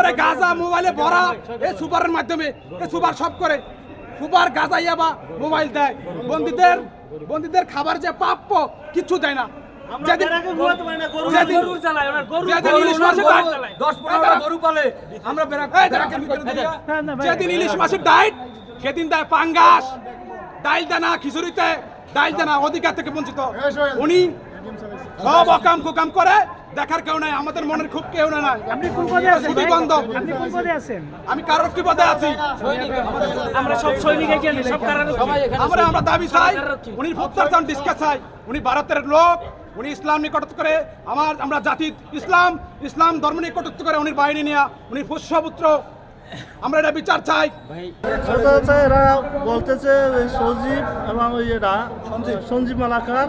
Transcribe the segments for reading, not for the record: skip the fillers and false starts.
ভিতরে গাঁজা মোবাইলে ভরা এই সুপারের মাধ্যমে এই সুপার সব করে সুপার গাঁজা ইয়াবা মোবাইল দেয় বন্দীদের খাবার যে প্রাপ্য কিচ্ছু দেয় না যেদিন ইলিশ মাছের ডায়েট সেদিন দেয় পাঙ্গাস ডাইল দেয় না খিচুড়িতে ডাইল দেয় না অধিকার থেকে বঞ্চিত উনি সব অকাম কুকাম করে দেখার কেউ নাই আমাদের মনের খুব কেউ না নাই আপনি কোন পদে আছেন খুবই গন্ধ আপনি কোন পদে আছেন আমি কারোর কি পদে আছি আমরা সব সৈনিক এখানে সব কারণে আমরা দাবি চাই উনি ভোক্তার ডিসকাস চাই উনি ভারতের লোক উনি ইসলাম নিয়ে কটূক্তি করে আমরা জাতি ইসলাম ধর্ম নিয়ে কটূক্তি করে উনি বাহিনী নিয়ে উনি পুষ্যপুত্র আমরা এটা বিচার চাই সেটা হচ্ছে এরা বলতেছে সজীব এবং ওই এরা সঞ্জীব মালাকার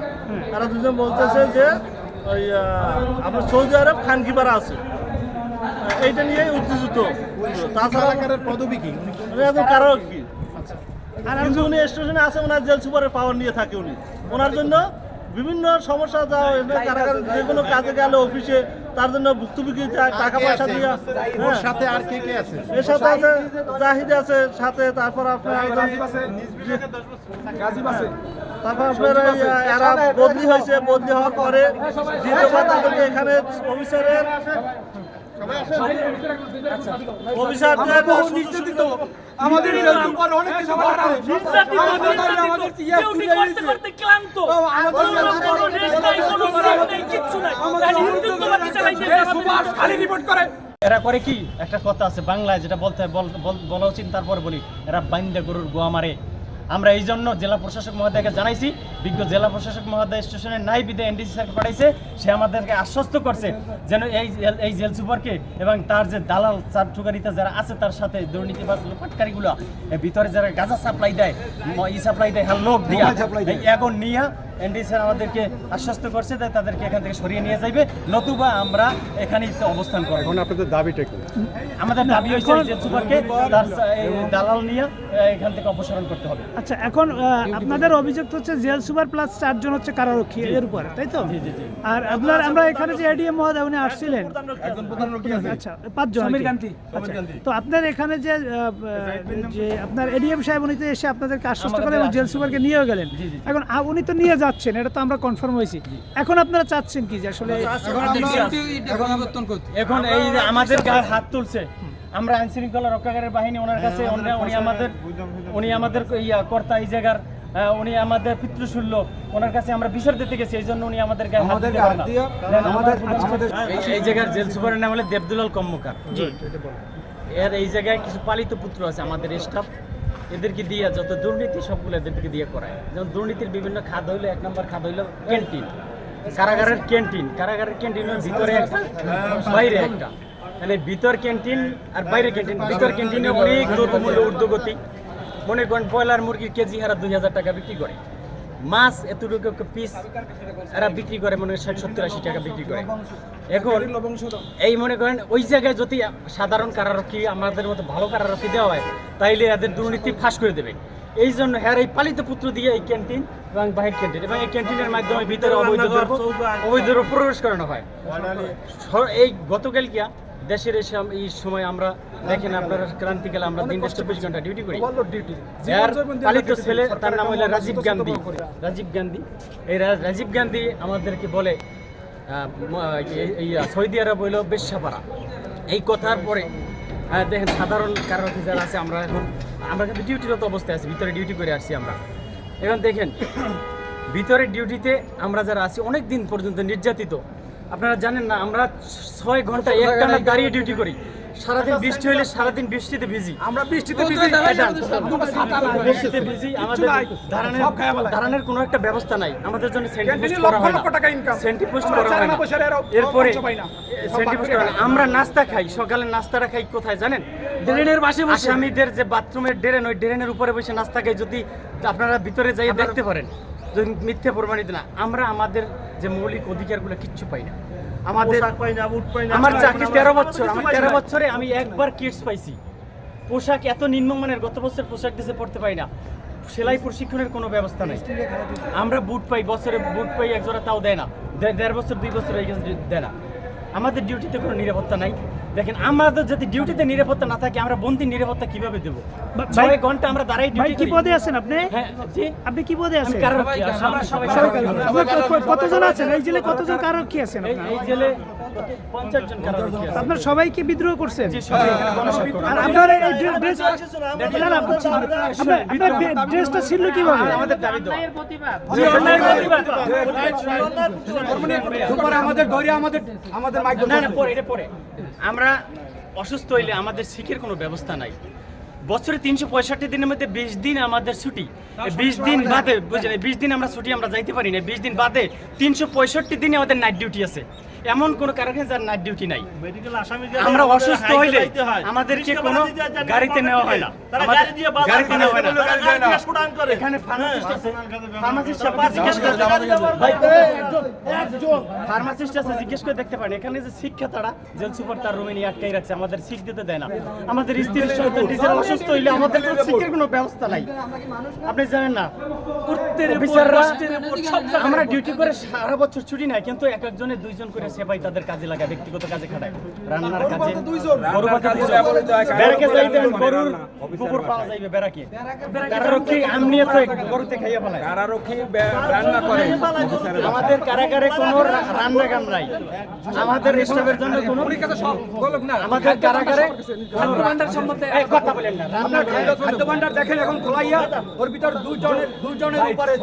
এরা দুজন বলতেছে যে ওই আপনার সৌদি আরব খানকিপাড়া আছে এইটা নিয়েই উত্তেজিত তাছাড়া পদবী কি কারো কি কিন্তু উনি স্টেশনে আছে ওনার জেল সুপারের পাওয়ার নিয়ে থাকে উনি ওনার জন্য বিভিন্ন সমস্যা যাওয়া কারাগারে যে কোনো কাজে গেলে অফিসে তার জন্য ভুক্তভোগী টাকা পয়সা দিয়ে সাথে আর কে আছে এর সাথে আছে জাহিদ আছে সাথে তারপর আপনার তারপর আপনার এরা বদলি হয়েছে বদলি হওয়ার পরে দ্বিতীয়বার তাদেরকে এখানে অফিসারের আমাদের অনেক কিছু এরা করে কি একটা কথা আছে বাংলায় যেটা বলা উচিত তারপর বলি এরা বাইন্দা গরুর গোয়া মারে আমরা এই জন্য জেলা প্রশাসক মহোদয়কে জানাইছি বিজ্ঞ জেলা প্রশাসক মহোদয় স্টেশনে নাই বিদে এনডিসি স্যারকে পাঠাইছে সে আমাদেরকে আশ্বস্ত করছে যেন এই জেল সুপারকে এবং তার যে দালাল চারঠুকারিতা যারা আছে তার সাথে দুর্নীতিবাজ লোপাটকারীগুলো ভিতরে যারা গাঁজা সাপ্লাই দেয় সাপ্লাই দেয় লোক দিয়া এখন নিয়ে এনডিসি স্যার আমাদেরকে আশ্বস্ত করছে তাই তাদেরকে এখান থেকে সরিয়ে নিয়ে যাইবে নতুবা আমরা এখানেই অবস্থান করব। এখন আপনাদের দাবিটা কি? আমাদের দাবি হয়েছে জেল সুপারকে তার দালাল নিয়ে এখান থেকে অপসারণ করতে হবে। আচ্ছা এখন আপনাদের অভিযোগ হচ্ছে জেল সুপার প্লাস 4 জন হচ্ছে কারারক্ষী এর উপর তাই তো আর আমরা এখানে যে এডিএম মহোদয় উনি আসছিলেন আচ্ছা 5 জন তো আপনার এখানে যে আপনার এডিএম সাহেব উনি তো এসে আপনাদেরকে আশ্বস্ত করে এবং জেল সুপারকে নিয়েও গেলেন এখন উনি তো নিয়ে যাচ্ছেন এটা তো আমরা কনফার্ম হয়েছি এখন আপনারা চাচ্ছেন কি যে আসলে এখন এই যে আমাদের গায়ে হাত তুলছে আমরা আইন শৃঙ্খলা রক্ষাকারী বাহিনী ওনার কাছে উনি আমাদের কর্তা এই জায়গার উনি আমাদের পিতৃশূল্য ওনার কাছে আমরা বিচার দিতে গেছি এই জন্য উনি আমাদের গায়ে হাত দিতে পারে না এই জায়গার জেল সুপারের নাম হলো দেবদুলাল কর্মকার এর এই জায়গায় কিছু পালিত পুত্র আছে আমাদের স্টাফ এদেরকে দিয়ে যত দুর্নীতি সবগুলো এদেরকে দিয়ে করায় যেমন দুর্নীতির বিভিন্ন খাত হইলো 1 নম্বর খাত হইলো ক্যান্টিন কারাগারের ক্যান্টিনের ভিতরে একটা বাইরে একটা মানে ভিতর ক্যান্টিন আর বাইরে ক্যান্টিন ভিতর ক্যান্টিনে অনেক দ্রব্যমূল্য ঊর্ধ্বগতি মনে করেন ব্রয়লার মুরগির কেজি হারা 2000 টাকা বিক্রি করে মাছ এতটুকু পিস এরা বিক্রি করে মনে হয় 60-70-80 টাকা বিক্রি করে এখন এই মনে করেন ওই জায়গায় যদি সাধারণ কারারক্ষী আমাদের মতো ভালো কারারক্ষী দেওয়া হয় তাইলে এদের দুর্নীতি ফাঁস করে দেবে এই জন্য হ্যাঁ এই পালিত পুত্র দিয়ে এই ক্যান্টিন এবং বাহির ক্যান্টিন এবং এই ক্যান্টিনের মাধ্যমে ভিতরে অবৈধ প্রবেশ করানো হয় এই গতকালকে দেশের এই সময় আমরা দেখেন আপনারা ক্রান্তিকালে আমরা দিন 24 ঘন্টা ডিউটি করি পালিত ছেলে তার নাম হলো রাজীব গান্ধী এই রাজীব গান্ধী আমাদেরকে বলে সৌদি আরব হইল বেশ্যাপাড়া এই কথার পরে দেখেন সাধারণ কারারক্ষী যারা আছে আমরা কিন্তু ডিউটিরত অবস্থায় আছি ভিতরে ডিউটি করে আসছি আমরা এখন দেখেন ভিতরে ডিউটিতে আমরা যারা আছি অনেক দিন পর্যন্ত নির্যাতিত আপনারা জানেন না আমরা 6 ঘন্টা একটানা দাঁড়িয়ে ডিউটি করি সারাদিন বৃষ্টি হলে সারাদিন বৃষ্টিতে ভিজি আমরা বৃষ্টিতে ভিজি আমাদের দাঁড়ানোর কোনো একটা ব্যবস্থা নাই আমাদের জন্য সেন্টিপোস্ট করা হয় না এরপরে সেন্টিপোস্ট করা আমরা নাস্তা খাই সকালে নাস্তাটা খাই কোথায় জানেন ড্রেনের পাশে আসামিদের যে বাথরুমের ড্রেন ওই ড্রেনের উপরে বসে নাস্তা খাই যদি আপনারা ভিতরে যাই দেখতে পারেন মিথ্যে প্রমাণিত না আমরা আমাদের যে মৌলিক অধিকারগুলো কিচ্ছু পাই না আমার চাকরি 13 বছর আমার 13 বছরে আমি একবার কিটস পাইছি পোশাক এত নিম্নমানের গত বছর পোশাক দিতে পড়তে পাই না সেলাই প্রশিক্ষণের কোনো ব্যবস্থা নাই আমরা বুট পাই বছরে বুট পাই একজোড়া তাও দেয় না 1.5 বছর 2 বছর এই দেয় না আমাদের ডিউটিতে কোনো নিরাপত্তা নাই দেখেন আমাদের যদি ডিউটিতে নিরাপত্তা না থাকে আমরা বন্দির নিরাপত্তা কিভাবে দেবো? ভাই- 6 ঘন্টা আমরা দাঁড়াই ভাই ডিউটি কি করি। পদে আছেন আপনি? হ্যাঁ জি, আপনি কি পদে আমি আছেন? কারারক্ষী, আমরা সবাই আপনার কতজন আছেন এই জেলে? কতজন কারারক্ষী আছেন আপনার? এই জেলে 50 জন কারারক্ষী আছে। আপনার সবাইকে বিদ্রোহ করছেন? জি, সবাই এখানে গণস্বাক্ষর করে। আর আপনার এই ড্রেস আপনার ড্রেসটা ছিল কিভাবে? আমাদের দাবি তো জি, অন্যায়ের প্রতিবাদ। আমাদের মাইক না না পরে এটা পরে আমরা অসুস্থ হইলে আমাদের শিখের কোনো ব্যবস্থা নাই। বছরে 365 দিনের মধ্যে 20 দিন আমাদের ছুটি। 20 দিন বাদে বুঝলেন 20 দিন আমরা ছুটি আমরা যাইতে পারি না। 20 দিন বাদে 365 দিনে আমাদের নাইট ডিউটি আছে। এমন কোন কারখানা যার নাইট ডিউটি নাই। আমরা অসুস্থ হইলে আমাদেরকে কোনো গাড়িতে নেওয়া হয় না। গাড়িতে নেওয়া হয় না। এখানে ফার্মাসিস্ট আছে, ফার্মাসিস্ট সাহেবকে জিজ্ঞেস করে ফার্মাসিস্ট আছে জিজ্ঞেস করে দেখতে পারেন। এখানে যে শিক্ষা তারা জেল সুপার তার রুমে নিয়ে আটকাই রাখছে, আমাদের শিখ দিতে দেয় না। আমাদের স্ত্রীর সন্তান নিজের অসুস্থ হইলে আমাদের কোনো শিক্ষার কোনো ব্যবস্থা নাই। আপনি জানেন না অফিসাররা আমরা ডিউটি করে সারা বছর ছুটি নাই, কিন্তু এক একজনের 2 জন করে সেবাই তাদের কাজে লাগায়, ব্যক্তিগত কাজে খাটায়, রান্নার কাজে, গরু বাঁধা ব্যারাকে যাইতে গরুর গোবর পাওয়া যাইবে ব্যারাকে। কারারক্ষী আমনিয়ে তো গরুতে খাইয়া ফেলায়। কারারক্ষী রান্না করে। আমাদের কারাগারে কোনো রান্না কাম নাই। আমাদের স্টাফের জন্য কোনো আমাদের কারাগারে এই কথা বলেন না। রান্না খাদ্য ভান্ডার দেখেন এখন খোলাইয়া ওর ভিতর 2 জনের উপরে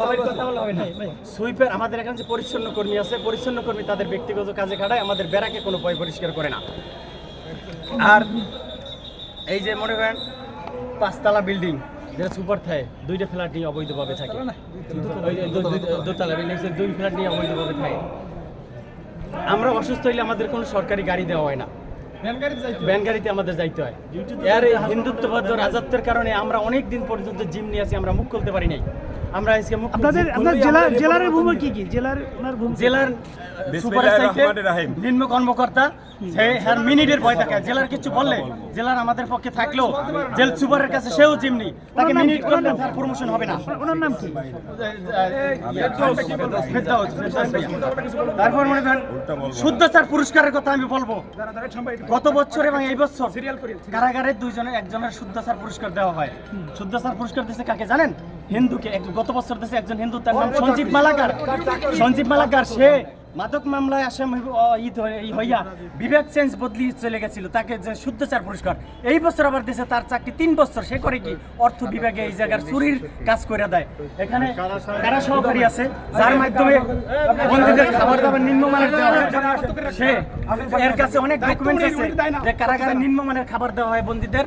সুইপার আমাদের এখানে যে পরিচ্ছন্ন কর্মী আছে, পরিচ্ছন্ন কর্মী তাদের ব্যক্তিগত কাজে খাটায়, আমাদের বেড়াকে কোনো ভয় পরিষ্কার করে না। আর এই যে মনে করেন 5 তলা বিল্ডিং যেটা সুপার থাকে, 2টা ফ্ল্যাট নিয়ে অবৈধভাবে থাকে। ওই যে দোতলা বিল্ডিং 2 ফ্ল্যাট নিয়ে অবৈধভাবে থাকে। আমরা অসুস্থ হইলে আমাদের কোনো সরকারি গাড়ি দেওয়া হয় না, ভ্যান গাড়িতে আমাদের যাইতে হয়। এর এই হিন্দুত্ববাদ রাজত্বের কারণে আমরা অনেক দিন পর্যন্ত জিম নিয়ে আছি, আমরা মুখ খুলতে পারি নাই। আমরা আজকে মুখ আপনাদের আপনার জেলার ভূমি কি কি? জেলার ওনার ভূমি জেলার সুপার নিম্ন কর্মকর্তা সে হ্যার মিনিটের ভয় থাকে। জেলার কিছু বললে জেলার আমাদের পক্ষে থাকলেও জেল সুপারের কাছে সেও জিমনি, তাকে মিনিট করলে তার প্রমোশন হবে না। ওনার নাম কি? তারপর মনে করেন শুদ্ধচার পুরস্কারের কথা আমি বলবো। গত বছর এবং এই বছর কারাগারে 2 জনের একজনের শুদ্ধচার পুরস্কার দেওয়া হয়। শুদ্ধচার পুরস্কার দিয়েছে কাকে জানেন? হিন্দুকে। গত বছর দিয়েছে একজন হিন্দু, তার নাম সঞ্জীব মালাকার। সঞ্জীব মালাকার সে মাদক মামলায় আসামি হইয়া বিবেক চেঞ্জ বদলি চলে গেছিল, তাকে যে শুদ্ধচার পুরস্কার। এই বছর আবার দিয়েছে তার চাকরি 3 বছর। সে করে কি অর্থ বিভাগে এই জায়গার চুরির কাজ করে দেয়। এখানে কারা সহকারী আছে যার মাধ্যমে বন্দীদের খাবার দাবার নিম্নমানের দেওয়া হয়। সে এর কাছে অনেক ডকুমেন্টস আছে যে কারাগারে নিম্নমানের খাবার দেওয়া হয় বন্দীদের।